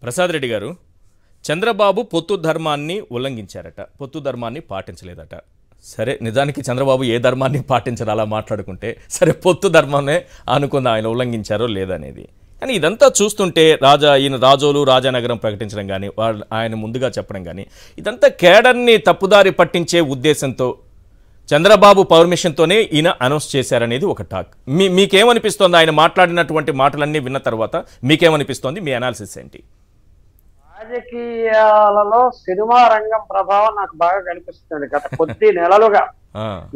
ప్రసాద్ రెడ్డి గారు, చంద్రబాబు పొత్తు ధర్మాన్ని ఉల్లంఘించారట, పొత్తు ధర్మాన్ని పాటించలేదట. సరే, నిజానికి చంద్రబాబు ఏ ధర్మాన్ని పాటించారు అలా మాట్లాడుకుంటే, సరే పొత్తు ధర్మాన్నే అనుకుంది ఆయన ఉల్లంఘించారో లేదనేది. కానీ ఇదంతా చూస్తుంటే ఈయన రాజోలు రాజానగరం ప్రకటించడం కానీ, ఆయన ముందుగా చెప్పడం కానీ, ఇదంతా కేడర్ని తప్పుదారి పట్టించే ఉద్దేశంతో చంద్రబాబు పర్మిషన్తోనే ఈయన అనౌన్స్ చేశారనేది ఒక టాక్. మీకేమనిపిస్తోంది? ఆయన మాట్లాడినటువంటి మాటలన్నీ విన్న తర్వాత మీకేమనిపిస్తోంది? మీ అనాలిసిస్ ఏంటి? రాజకీయాలలో సినిమా రంగం ప్రభావం నాకు బాగా కనిపిస్తుంది గత కొద్ది నెలలుగా.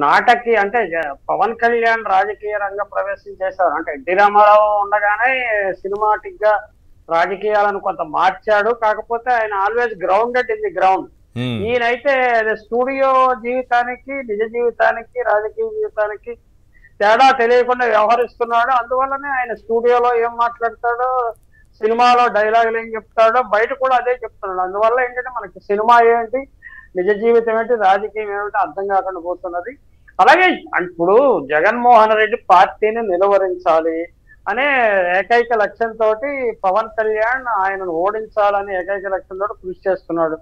నాటకి అంటే పవన్ కళ్యాణ్ రాజకీయ రంగం ప్రవేశం చేశారు అంటే ఎన్టీ రామారావు ఉండగానే సినిమాటిక్ గా రాజకీయాలను కొంత మార్చాడు. కాకపోతే ఆయన always grounded in the ground. ఈయనైతే స్టూడియో జీవితానికి నిజ జీవితానికి రాజకీయ జీవితానికి తేడా తెలియకుండా వ్యవహరిస్తున్నాడు. అందువల్లనే ఆయన స్టూడియోలో ఏం మాట్లాడతాడో, సినిమాలో డైలాగులు ఏం చెప్తాడో బయట కూడా అదే చెప్తున్నాడు. అందువల్ల ఏంటంటే మనకి సినిమా ఏంటి, నిజ జీవితం ఏంటి, రాజకీయం ఏమిటి అర్థం కాకుండా పోతున్నది. అలాగే ఇప్పుడు జగన్మోహన్ రెడ్డి పార్టీని నిలువరించాలి అనే ఏకైక లక్ష్యంతో పవన్ కళ్యాణ్ ఆయనను ఓడించాలని ఏకైక లక్ష్యంతో కృషి చేస్తున్నాడు.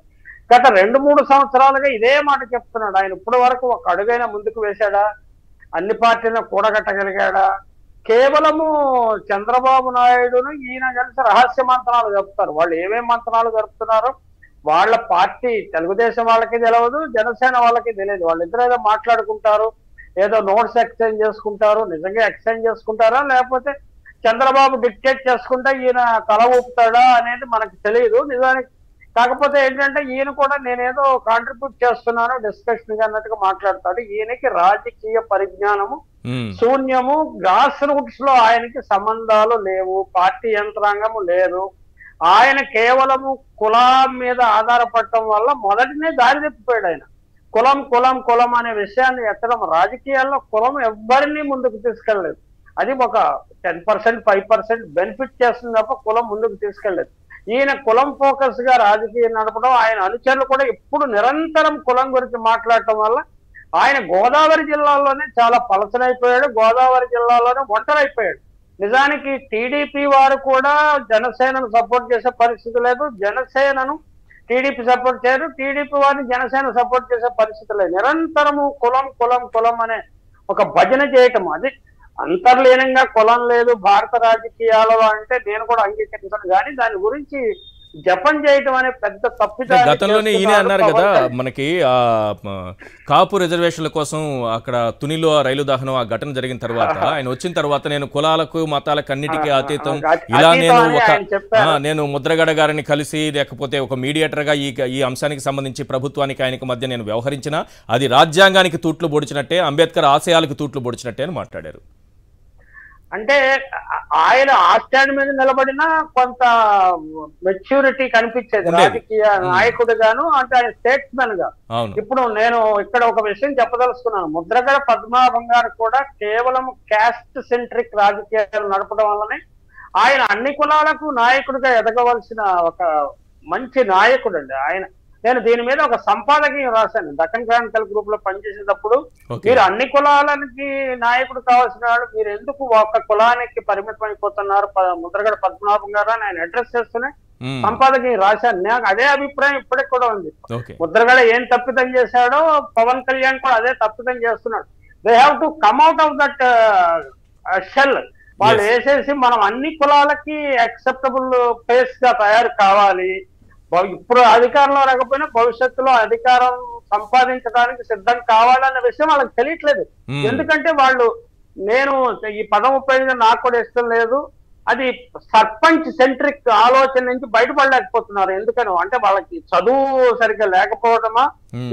గత 2-3 సంవత్సరాలుగా ఇదే మాట చెప్తున్నాడు. ఆయన ఇప్పటి వరకు ఒక అడుగైనా ముందుకు వేశాడా? అన్ని పార్టీలను కూడగట్టగలిగాడా? కేవలము చంద్రబాబు నాయుడును ఈయన కలిసి రహస్య మంత్రాలు జరుపుతారు. వాళ్ళు ఏమేం మంత్రాలు జరుపుతున్నారో వాళ్ళ పార్టీ తెలుగుదేశం వాళ్ళకి తెలియదు, జనసేన వాళ్ళకి తెలియదు. వాళ్ళిద్దరు ఏదో మాట్లాడుకుంటారు, ఏదో నోట్స్ ఎక్స్చేంజ్ చేసుకుంటారు. నిజంగా ఎక్స్చేంజ్ చేసుకుంటారా లేకపోతే చంద్రబాబు డిక్టేట్ చేసుకుంటే ఈయన తల ఊపుతాడా అనేది మనకు తెలియదు నిజానికి. కాకపోతే ఏంటంటే ఈయన కూడా నేనేదో కాంట్రిబ్యూట్ చేస్తున్నాను డిస్కషన్ అన్నట్టుగా మాట్లాడతాడు. ఈయనకి రాజకీయ పరిజ్ఞానము శూన్యము. గ్రాస్ రూట్స్ లో ఆయనకి సంబంధాలు లేవు, పార్టీ యంత్రాంగము లేదు. ఆయన కేవలము కులం మీద ఆధారపడటం వల్ల మొదటినే దారి తప్పిపోయాడు. ఆయన కులం కులం కులం అనే విషయాన్ని ఎత్తడం, రాజకీయాల్లో కులం ఎవ్వరినీ ముందుకు తీసుకెళ్ళలేదు. అది ఒక 10% 5% బెనిఫిట్ చేస్తుంది తప్ప కులం ముందుకు తీసుకెళ్ళలేదు. ఈయన కులం ఫోకస్ గా రాజకీయం నడపడం, ఆయన అనుచరులు కూడా ఎప్పుడు నిరంతరం కులం గురించి మాట్లాడటం వల్ల ఆయన గోదావరి జిల్లాలోనే చాలా పలసనైపోయాడు. గోదావరి జిల్లాలోనే ఒంటరైపోయాడు. నిజానికి టీడీపీ వారు కూడా జనసేనను సపోర్ట్ చేసే పరిస్థితి లేదు, జనసేనను టీడీపీ సపోర్ట్ చేయరు, టీడీపీ వారిని జనసేన సపోర్ట్ చేసే పరిస్థితి లేదు. నిరంతరము కులం కులం కులం అనే ఒక భజన చేయటం, అది అంతర్లీనంగా కులం లేదు భారత రాజకీయాలలో అంటే నేను కూడా అంగీకరించాను. కానీ దాని గురించి జపం చేయటం అనే పెద్ద తప్పిదం. గతంలోనే ఈయన అన్నారు కదా, మనకి కాపు రిజర్వేషన్ల కోసం అక్కడ తునిలో రైలు దహనం ఆ ఘటన జరిగిన తర్వాత ఆయన వచ్చిన తర్వాత నేను కులాలకు మతాలకు అన్నిటికీ అతీతం, ఇలా నేను ముద్రగడ గారిని కలిసి లేకపోతే ఒక మీడియేటర్ గా ఈ అంశానికి సంబంధించి ప్రభుత్వానికి ఆయనకి మధ్య నేను వ్యవహరించిన అది రాజ్యాంగానికి తూట్లు పొడిచినట్టే, అంబేద్కర్ ఆశయాలకు తూట్లు పొడిచినట్టే అని మాట్లాడారు. అంటే ఆయన ఆ స్టాండ్ మీద నిలబడినా కొంత మెచ్యూరిటీ కనిపించేది రాజకీయ నాయకుడిగాను, అంటే ఆయన స్టేట్స్మెన్ గా. ఇప్పుడు నేను ఇక్కడ ఒక విషయం చెప్పదలుచుకున్నాను. ముద్రగడ పద్మనాభం గారు కూడా కేవలం క్యాస్ట్ సెంట్రిక్ రాజకీయాలు నడపడం వల్లనే ఆయన అన్ని కులాలకు నాయకుడిగా ఎదగవలసిన ఒక మంచి నాయకుడు అండి ఆయన. నేను దీని మీద ఒక సంపాదకీయం రాశాను దక్కన్ క్రానికల్ గ్రూప్ లో పనిచేసేటప్పుడు. మీరు అన్ని కులాలకి నాయకుడు కావాల్సిన వాడు, మీరు ఎందుకు ఒక కులానికి పరిమితం అయిపోతున్నారు ముద్రగడ పద్మనాభం గారు అని ఆయన అడ్రస్ చేస్తూనే సంపాదకీయం రాశాను. నాకు అదే అభిప్రాయం ఇప్పటికి కూడా ఉంది. ముద్రగడ ఏం తప్పిదం చేశాడో పవన్ కళ్యాణ్ కూడా అదే తప్పిదం చేస్తున్నాడు. They have to come out of that shell. వాళ్ళు వేసేసి మనం అన్ని కులాలకి యాక్సెప్టబుల్ ఫేస్ గా తయారు కావాలి, ఇప్పుడు అధికారంలో రాకపోయినా భవిష్యత్తులో అధికారం సంపాదించడానికి సిద్ధం కావాలన్న విషయం వాళ్ళకి తెలియట్లేదు. ఎందుకంటే వాళ్ళు నేను ఈ పదం ఉపయోగించడం నాకు కూడా ఇష్టం లేదు, అది సర్పంచ్ సెంట్రిక్ ఆలోచన నుంచి బయటపడలేకపోతున్నారు. ఎందుకని అంటే వాళ్ళకి చదువు సరిగ్గా లేకపోవటమా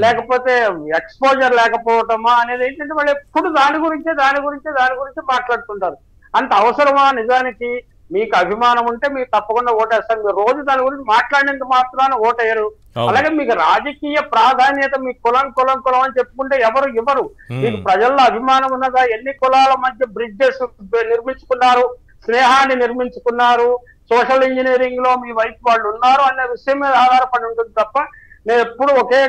లేకపోతే ఎక్స్పోజర్ లేకపోవటమా అనేది ఏంటంటే వాళ్ళు ఎప్పుడు దాని గురించే మాట్లాడుతుంటారు. అంత అవసరమా? నిజానికి మీకు అభిమానం ఉంటే మీరు తప్పకుండా ఓటేస్తారు. మీరు రోజు దాని గురించి మాట్లాడినంత మాత్రాన ఓటేయరు. అలాగే మీకు రాజకీయ ప్రాధాన్యత మీ కులం కులం కులం అని చెప్పుకుంటే ఎవరు ఇవ్వరు. మీకు ప్రజల్లో అభిమానం ఉన్నదా? ఎన్ని కులాల మధ్య బ్రిడ్జెస్ నిర్మించుకున్నారు, స్నేహాన్ని నిర్మించుకున్నారు, సోషల్ ఇంజనీరింగ్ లో మీ వైపు వాళ్ళు ఉన్నారు అనే విషయం మీద ఆధారపడి ఉంటుంది తప్ప నేను ఎప్పుడు ఒకే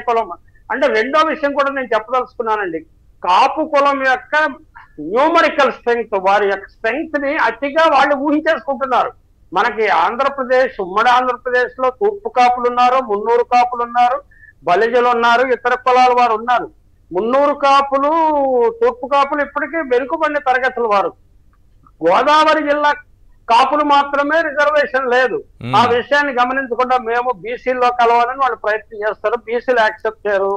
కులం అంటే. రెండో విషయం కూడా నేను చెప్పదలుచుకున్నానండి. కాపు కులం యొక్క న్యూమరికల్ స్ట్రెంగ్త్, వారి యొక్క స్ట్రెంగ్త్ ని అతిగా వాళ్ళు ఊహించేసుకుంటున్నారు. మనకి ఆంధ్రప్రదేశ్, ఉమ్మడి ఆంధ్రప్రదేశ్ లో తూర్పు కాపులు ఉన్నారు, మున్నూరు కాపులు ఉన్నారు, బలిజలు ఉన్నారు, ఇతర కులాల వారు ఉన్నారు. మున్నూరు కాపులు, తూర్పు కాపులు ఇప్పటికీ వెనుకబడిన తరగతుల వారు. గోదావరి జిల్లా కాపులు మాత్రమే రిజర్వేషన్ లేదు. ఆ విషయాన్ని గమనించకుండా మేము బీసీల్లో కలవాలని వాళ్ళు ప్రయత్నం చేస్తారు. బీసీలు యాక్సెప్ట్ చేయరు,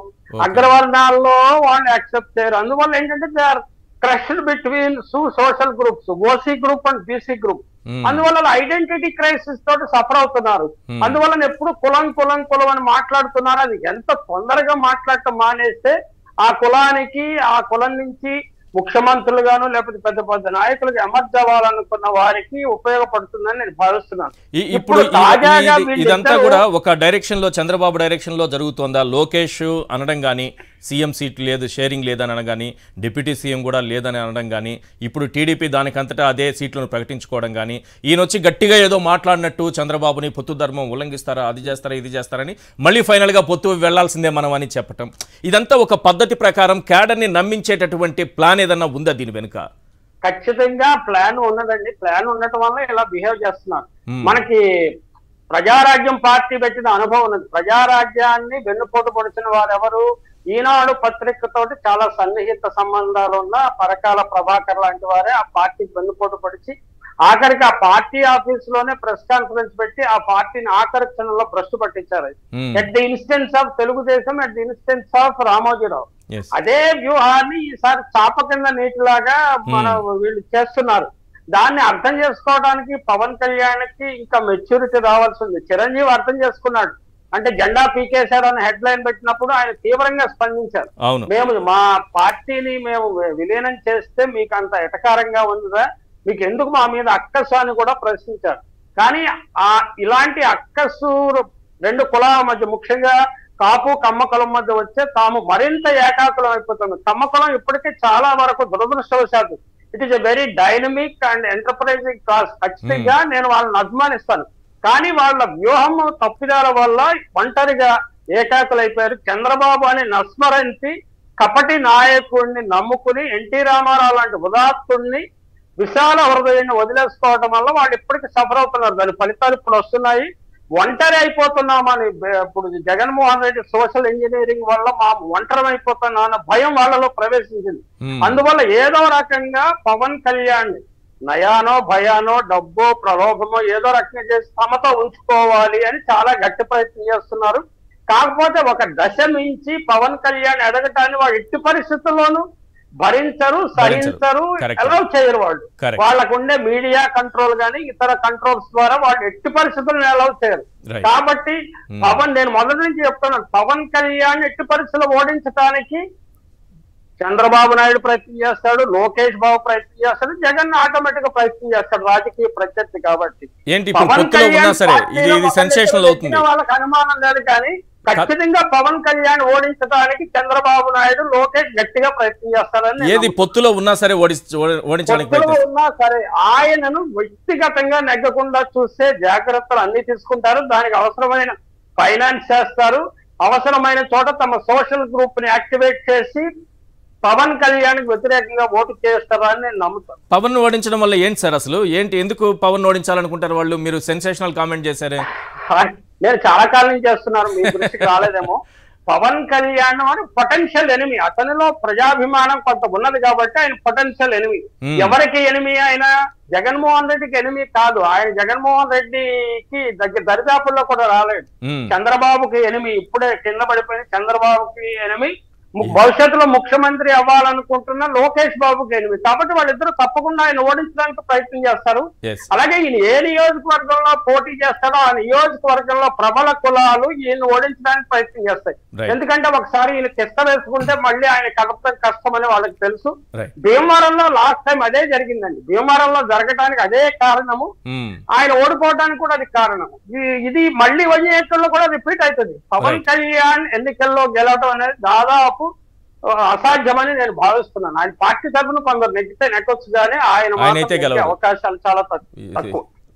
అగ్రవర్ణాల్లో వాళ్ళు యాక్సెప్ట్ చేయరు. అందువల్ల ఏంటంటే they are crushed between social groups, OC group and BC group. అందువల్ల ఐడెంటిటీ క్రైసిస్ తోటి సఫర్ అవుతున్నారు. అందువల్ల ఎప్పుడు కులం కులం కులం అని మాట్లాడుతున్నారు. అది ఎంత తొందరగా మాట్లాడటం మానేస్తే ఆ కులానికి, ఆ కులం నుంచి ముఖ్యమంత్రులు గాను లేకపోతే పెద్ద పెద్ద నాయకులుగా ఎమర్జ్ అవ్వాలనుకున్న వారికి ఉపయోగపడుతుందని నేను భావిస్తున్నాను. ఇప్పుడు ఇదంతా కూడా ఒక డైరెక్షన్ లో, చంద్రబాబు డైరెక్షన్ లో జరుగుతోందా? లోకేష్ అనడం కానీ, సీఎం సీట్ లేదు, షేరింగ్ లేదని అనడం కానీ, డిప్యూటీ సీఎం కూడా లేదని అనడం కానీ, ఇప్పుడు టీడీపీ దానికంతటా అదే సీట్లను ప్రకటించుకోవడం కానీ, ఈయన వచ్చి గట్టిగా ఏదో మాట్లాడినట్టు చంద్రబాబుని పొత్తు ధర్మం ఉల్లంఘిస్తారా, అది చేస్తారా, ఇది చేస్తారని మళ్ళీ ఫైనల్గా పొత్తు వెళ్లాల్సిందే మనం అని చెప్పటం, ఇదంతా ఒక పద్ధతి ప్రకారం క్యాడర్ని నమ్మించేటటువంటి ప్లాన్ ఏదన్నా ఉందా దీని వెనుక? ఖచ్చితంగా ప్లాన్ ఉన్నదండి. ప్లాన్ ఉండటం వల్ల ఇలా బిహేవ్ చేస్తున్నారు. మనకి ప్రజారాజ్యం పార్టీ పెట్టిన అనుభవం ఉన్నది. ప్రజారాజ్యాన్ని వెన్నుపోటు పొడిచిన వారు ఎవరు? ఈనాడు పత్రికతోటి చాలా సన్నిహిత సంబంధాలు ఉన్న పరకాల ప్రభాకర్ లాంటి వారే ఆ పార్టీకి వెన్నుపోటు పొడిచి ఆఖరికి ఆ పార్టీ ఆఫీస్ లోనే ప్రెస్ కాన్ఫరెన్స్ పెట్టి ఆ పార్టీని ఆఖరి క్షణంలో భ్రష్టు పట్టించారు. At the instance of Telugu Desam, at the instance of Ramoji Rao. అదే వ్యూహాన్ని ఈసారి చాప కింద నీటిలాగా వీళ్ళు చేస్తున్నారు. దాన్ని అర్థం చేసుకోవడానికి పవన్ కళ్యాణ్కి ఇంకా మెచ్యూరిటీ రావాల్సింది. చిరంజీవి అర్థం చేసుకున్నాడు. అంటే జెండా పీకేశారు అని హెడ్ లైన్ పెట్టినప్పుడు ఆయన తీవ్రంగా స్పందించారు. మేము మా పార్టీని మేము విలీనం చేస్తే మీకు అంత ఎటకారంగా ఉందిరా, మీకు ఎందుకు మా మీద అక్కసు అని కూడా ప్రశ్నించారు. కానీ ఇలాంటి అక్కసు రెండు కులాల మధ్య, ముఖ్యంగా కాపు కమ్మ కులం మధ్య వచ్చే తాము మరింత ఏకాకులం అయిపోతుంది. కమ్మ కులం ఇప్పటికే చాలా వరకు దురదృష్టవశాత్తు it is a very dynamic and enterprising cos. ఖచ్చితంగా నేను వాళ్ళని అభిమానిస్తాను. కానీ వాళ్ళ వ్యూహం తప్పిదాల వల్ల ఒంటరిగా ఏకాకులైపోయారు. చంద్రబాబు అని నస్మరించి కపటి నాయకుడిని నమ్ముకుని ఎన్టీ రామారావు లాంటి ఉదాత్తుడిని, విశాల హృదయాన్ని వదిలేసుకోవడం వల్ల వాళ్ళు ఇప్పటికీ సఫర్ అవుతున్నారు. దాని ఫలితాలు ఇప్పుడు వస్తున్నాయి. ఒంటరి అయిపోతున్నామని ఇప్పుడు జగన్మోహన్ రెడ్డి సోషల్ ఇంజనీరింగ్ వల్ల మా ఒంటరి అయిపోతున్నా అన్న భయం వాళ్ళలో ప్రవేశించింది. అందువల్ల ఏదో రకంగా పవన్ కళ్యాణ్ నయానో భయానో డబ్బో ప్రలోభమో ఏదో రకంగా చేసి తమతో ఉంచుకోవాలి అని చాలా గట్టి ప్రయత్నం చేస్తున్నారు. కాకపోతే ఒక దశ మించి పవన్ కళ్యాణ్ ఎదగటాన్ని వాళ్ళు ఎట్టి పరిస్థితుల్లోనూ భరించరు, సహించరు, అలౌ చేయరు. వాళ్ళు వాళ్ళకు ఉండే మీడియా కంట్రోల్ గానీ ఇతర కంట్రోల్స్ ద్వారా వాళ్ళు ఎట్టి పరిస్థితులను అలౌ చేయరు. కాబట్టి నేను మొదటి నుంచి చెప్తున్నాను, పవన్ కళ్యాణ్ ఎట్టి పరిస్థితులు ఓడించడానికి చంద్రబాబు నాయుడు ప్రయత్నం చేస్తాడు, లోకేష్ బాబు ప్రయత్నం చేస్తాడు, జగన్ ఆటోమేటిక్ గా ప్రయత్నం చేస్తాడు, రాజకీయ ప్రత్యర్థి కాబట్టి. పవన్ కళ్యాణ్ వాళ్ళకి అనుమానం లేదు. కానీ ఖచ్చితంగా పవన్ కళ్యాణ్ ఓడించడానికి చంద్రబాబు నాయుడు, లోకేష్ గట్టిగా ప్రయత్నం చేస్తారని. ఏది పొత్తులో ఉన్నా సరే ఉన్నా సరే ఆయనను వ్యక్తిగతంగా నెగ్గకుండా చూస్తే జాగ్రత్తలు అన్ని తీసుకుంటారు. దానికి అవసరమైన ఫైనాన్స్ చేస్తారు. అవసరమైన చోట తమ సోషల్ గ్రూప్ ని యాక్టివేట్ చేసి పవన్ కళ్యాణ్ వ్యతిరేకంగా ఓటు చేస్తారా అని నేను నమ్ముతాను. పవన్ ఓడించడం వల్ల ఏంటి సార్ అసలు ఎందుకు పవన్ ఓడించాలనుకుంటారు వాళ్ళు? మీరు సెన్సేషనల్ కామెంట్ చేశారే. నేను చాలా కాలం నుంచి చేస్తున్నాను, మీ దృష్టికి రాలేదేమో. పవన్ కళ్యాణ్ అని పొటెన్షియల్ ఎనిమి, అతనిలో ప్రజాభిమానం కొంత ఉన్నది కాబట్టి ఆయన పొటెన్షియల్ ఎనిమి. ఎవరికి ఎనిమి? ఆయన జగన్మోహన్ రెడ్డికి ఎనిమి కాదు. ఆయన జగన్మోహన్ రెడ్డికి దరిదాపుల్లో కూడా రాలేడు. చంద్రబాబుకి ఎనిమి, ఇప్పుడే కింద పడిపోయిన చంద్రబాబుకి ఎనిమి, భవిష్యత్తులో ముఖ్యమంత్రి అవ్వాలనుకుంటున్న లోకేష్ బాబుకి ఎనిమిది. కాబట్టి వాళ్ళిద్దరూ తప్పకుండా ఆయన ఓడించడానికి ప్రయత్నం చేస్తారు. అలాగే ఈయన ఏ నియోజకవర్గంలో పోటీ చేస్తాడో ఆ నియోజకవర్గంలో ప్రబల కులాలు ఈయన ఓడించడానికి ప్రయత్నం చేస్తాయి. ఎందుకంటే ఒకసారి ఈయన తిష్ట వేసుకుంటే మళ్ళీ ఆయన కలపడం కష్టం అని వాళ్ళకి తెలుసు. భీమవరంలో లాస్ట్ టైం అదే జరిగిందండి. భీమవరంలో జరగడానికి అదే కారణము, ఆయన ఓడిపోవడానికి కూడా అది కారణం. ఇది మళ్ళీ వచ్చే ఎన్నికల్లో కూడా రిపీట్ అవుతుంది. పవన్ కళ్యాణ్ ఎన్నికల్లో గెలవడం అనేది దాదాపు అసాధ్యమని నేను భావిస్తున్నాను. ఆయన పార్టీ తరఫున కొందరు నెగ్గితే నెట్టొచ్చు కానీ ఆయన అవకాశాలు చాలా తక్కువ.